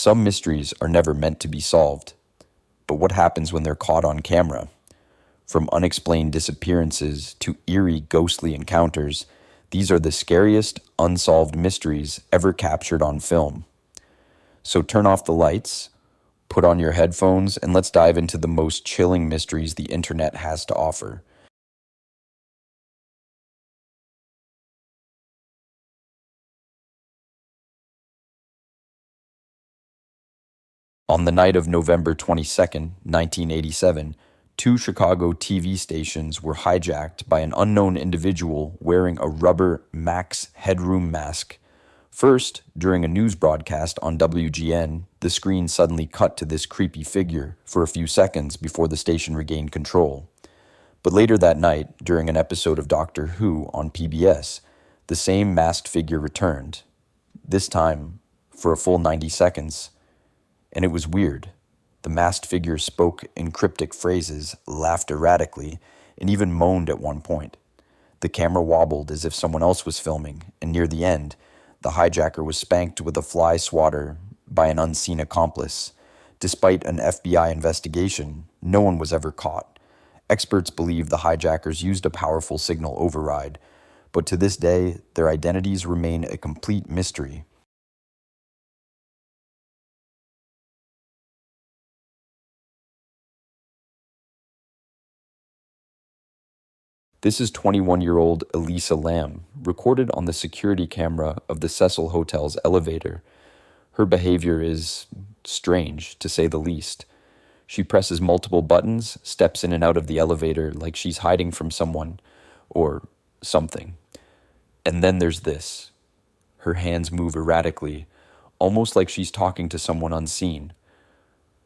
Some mysteries are never meant to be solved, but what happens when they're caught on camera? From unexplained disappearances to eerie ghostly encounters, these are the scariest unsolved mysteries ever captured on film. So turn off the lights, put on your headphones, and let's dive into the most chilling mysteries the internet has to offer. On the night of November 22nd, 1987, two Chicago TV stations were hijacked by an unknown individual wearing a rubber Max Headroom mask. First, during a news broadcast on WGN, the screen suddenly cut to this creepy figure for a few seconds before the station regained control. But later that night, during an episode of Doctor Who on PBS, the same masked figure returned, this time for a full 90 seconds. And it was weird. The masked figure spoke in cryptic phrases, laughed erratically, and even moaned at one point. The camera wobbled as if someone else was filming, and near the end, the hijacker was spanked with a fly swatter by an unseen accomplice. Despite an FBI investigation, no one was ever caught. Experts believe the hijackers used a powerful signal override, but to this day, their identities remain a complete mystery. This is 21-year-old Elisa Lamb, recorded on the security camera of the Cecil Hotel's elevator. Her behavior is strange, to say the least. She presses multiple buttons, steps in and out of the elevator like she's hiding from someone or something. And then there's this. Her hands move erratically, almost like she's talking to someone unseen.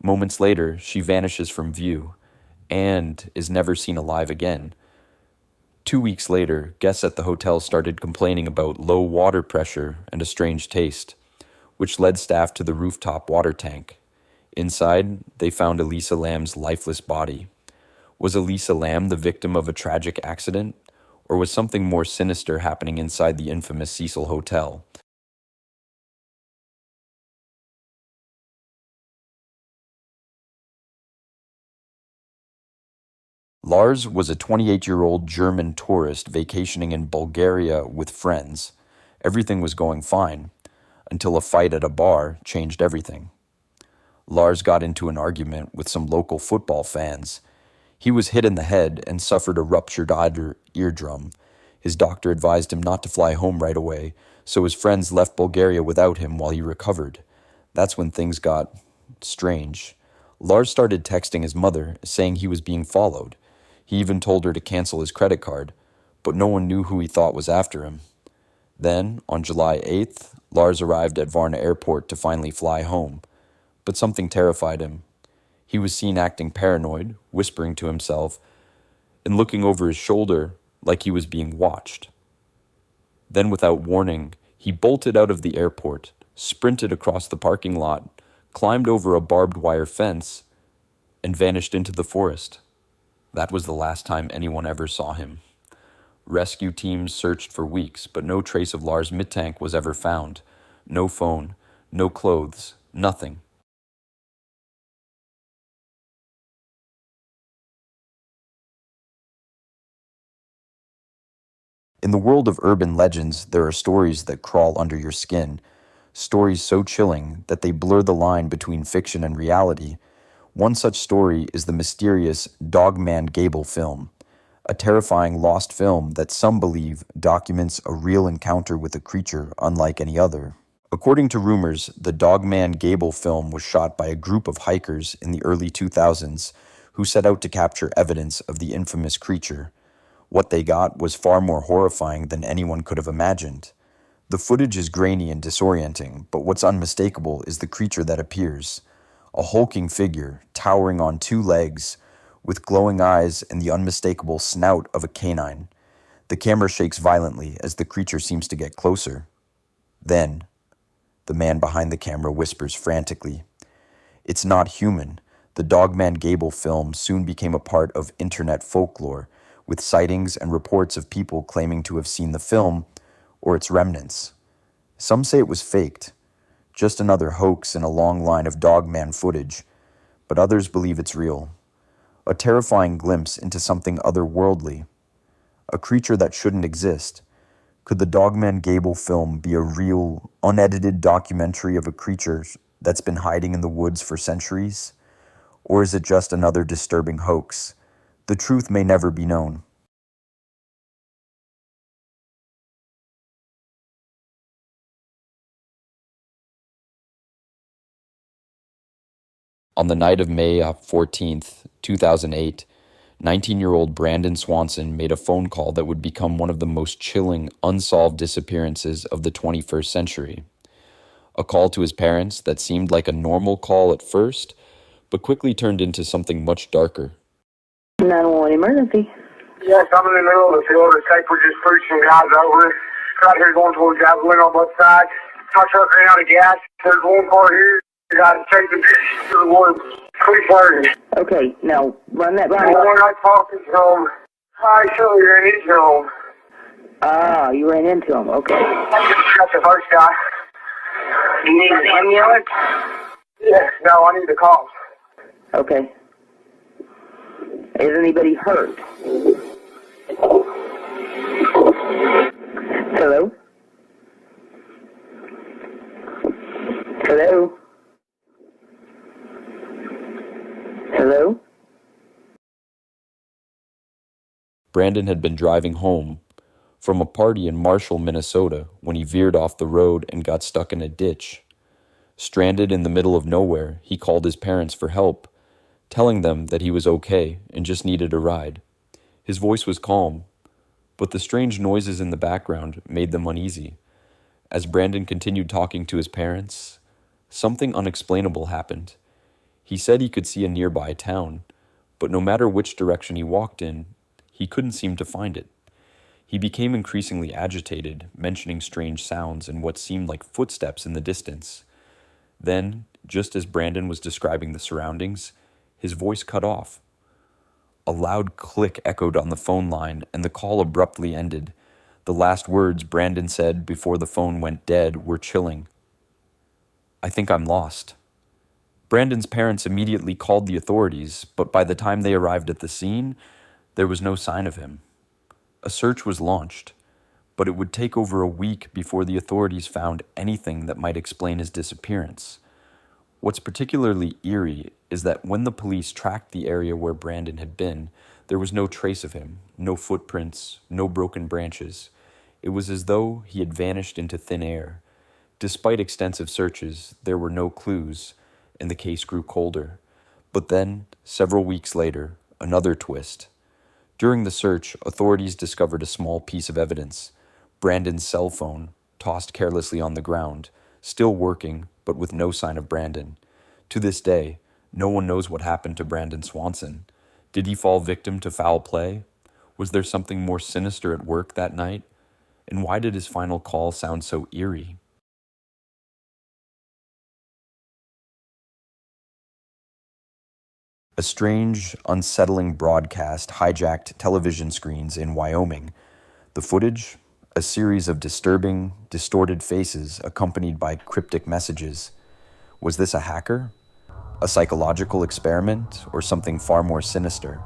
Moments later, she vanishes from view and is never seen alive again. 2 weeks later, guests at the hotel started complaining about low water pressure and a strange taste, which led staff to the rooftop water tank. Inside, they found Elisa Lamb's lifeless body. Was Elisa Lamb the victim of a tragic accident, or was something more sinister happening inside the infamous Cecil Hotel? Lars was a 28-year-old German tourist vacationing in Bulgaria with friends. Everything was going fine, until a fight at a bar changed everything. Lars got into an argument with some local football fans. He was hit in the head and suffered a ruptured eardrum. His doctor advised him not to fly home right away, so his friends left Bulgaria without him while he recovered. That's when things got strange. Lars started texting his mother, saying he was being followed. He even told her to cancel his credit card, but no one knew who he thought was after him. Then, on July 8th, Lars arrived at Varna Airport to finally fly home, but something terrified him. He was seen acting paranoid, whispering to himself, and looking over his shoulder like he was being watched. Then, without warning, he bolted out of the airport, sprinted across the parking lot, climbed over a barbed wire fence, and vanished into the forest. That was the last time anyone ever saw him. Rescue teams searched for weeks, but no trace of Lars Mittank was ever found. No phone, no clothes, nothing. In the world of urban legends, there are stories that crawl under your skin, stories so chilling that they blur the line between fiction and reality. One such story is the mysterious Dogman Gable Film, a terrifying lost film that some believe documents a real encounter with a creature unlike any other. According to rumors, the Dogman Gable Film was shot by a group of hikers in the early 2000s who set out to capture evidence of the infamous creature. What they got was far more horrifying than anyone could have imagined. The footage is grainy and disorienting, but what's unmistakable is the creature that appears. A hulking figure, towering on two legs, with glowing eyes and the unmistakable snout of a canine. The camera shakes violently as the creature seems to get closer. Then, the man behind the camera whispers frantically, "It's not human." The Dogman Gable Film soon became a part of internet folklore, with sightings and reports of people claiming to have seen the film or its remnants. Some say it was faked, just another hoax in a long line of Dogman footage, but others believe it's real. A terrifying glimpse into something otherworldly, a creature that shouldn't exist. Could the Dogman Gable film be a real, unedited documentary of a creature that's been hiding in the woods for centuries? Or is it just another disturbing hoax? The truth may never be known. On the night of May 14th, 2008, 19-year-old Brandon Swanson made a phone call that would become one of the most chilling, unsolved disappearances of the 21st century. A call to his parents that seemed like a normal call at first, but quickly turned into something much darker. 911 emergency. Yes, I'm in the middle of the field. It takes we just pushed some guys over. Right here going towards Javelin on both sides. My truck ran out of gas. There's one car here. You got to take the bitch to the woods. Quick burning. Okay, now run that by The one I talked to home. I sure you ran into him. Ah, you ran into him. Okay. That's the first guy. You need an ambulance? Yes, no, I need the cops. Okay. Is anybody hurt? Hello? Hello? Hello? Brandon had been driving home from a party in Marshall, Minnesota, when he veered off the road and got stuck in a ditch. Stranded in the middle of nowhere, he called his parents for help, telling them that he was okay and just needed a ride. His voice was calm, but the strange noises in the background made them uneasy. As Brandon continued talking to his parents, something unexplainable happened. He said he could see a nearby town, but no matter which direction he walked in, he couldn't seem to find it. He became increasingly agitated, mentioning strange sounds and what seemed like footsteps in the distance. Then, just as Brandon was describing the surroundings, his voice cut off. A loud click echoed on the phone line, and the call abruptly ended. The last words Brandon said before the phone went dead were chilling. "I think I'm lost." Brandon's parents immediately called the authorities, but by the time they arrived at the scene, there was no sign of him. A search was launched, but it would take over a week before the authorities found anything that might explain his disappearance. What's particularly eerie is that when the police tracked the area where Brandon had been, there was no trace of him, no footprints, no broken branches. It was as though he had vanished into thin air. Despite extensive searches, there were no clues, and the case grew colder. But then, several weeks later, another twist. During the search, authorities discovered a small piece of evidence: Brandon's cell phone, tossed carelessly on the ground, still working, but with no sign of Brandon. To this day, no one knows what happened to Brandon Swanson. Did he fall victim to foul play? Was there something more sinister at work that night? And why did his final call sound so eerie? A strange, unsettling broadcast hijacked television screens in Wyoming. The footage? A series of disturbing, distorted faces accompanied by cryptic messages. Was this a hacker? A psychological experiment? Or something far more sinister?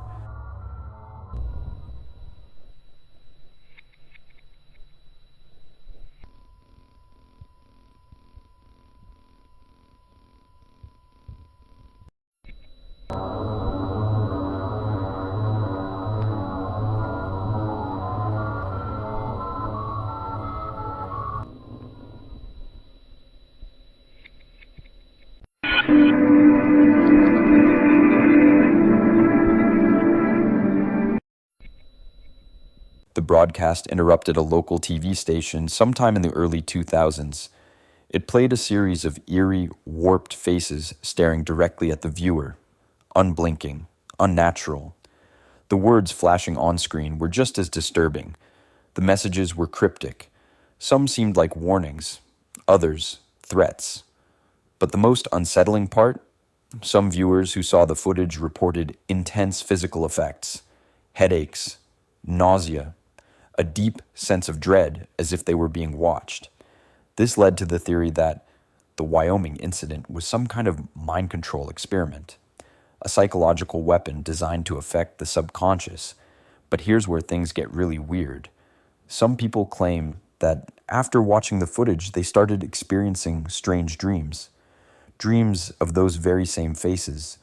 The broadcast interrupted a local TV station sometime in the early 2000s. It played a series of eerie, warped faces staring directly at the viewer, unblinking, unnatural. The words flashing on screen were just as disturbing. The messages were cryptic. Some seemed like warnings, others threats. But the most unsettling part? Some viewers who saw the footage reported intense physical effects: headaches, nausea, a deep sense of dread, as if they were being watched. This led to the theory that the Wyoming incident was some kind of mind control experiment, a psychological weapon designed to affect the subconscious. But here's where things get really weird. Some people claim that after watching the footage, they started experiencing strange dreams. Dreams of those very same faces,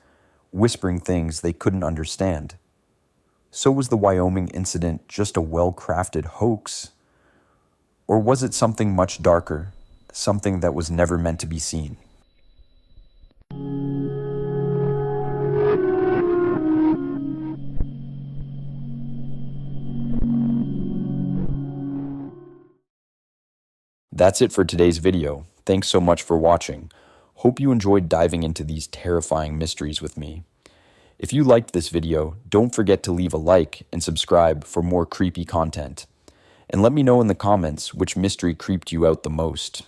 whispering things they couldn't understand. So was the Wyoming incident just a well-crafted hoax? Or was it something much darker, something that was never meant to be seen? That's it for today's video. Thanks so much for watching. Hope you enjoyed diving into these terrifying mysteries with me. If you liked this video, don't forget to leave a like and subscribe for more creepy content. And let me know in the comments which mystery creeped you out the most.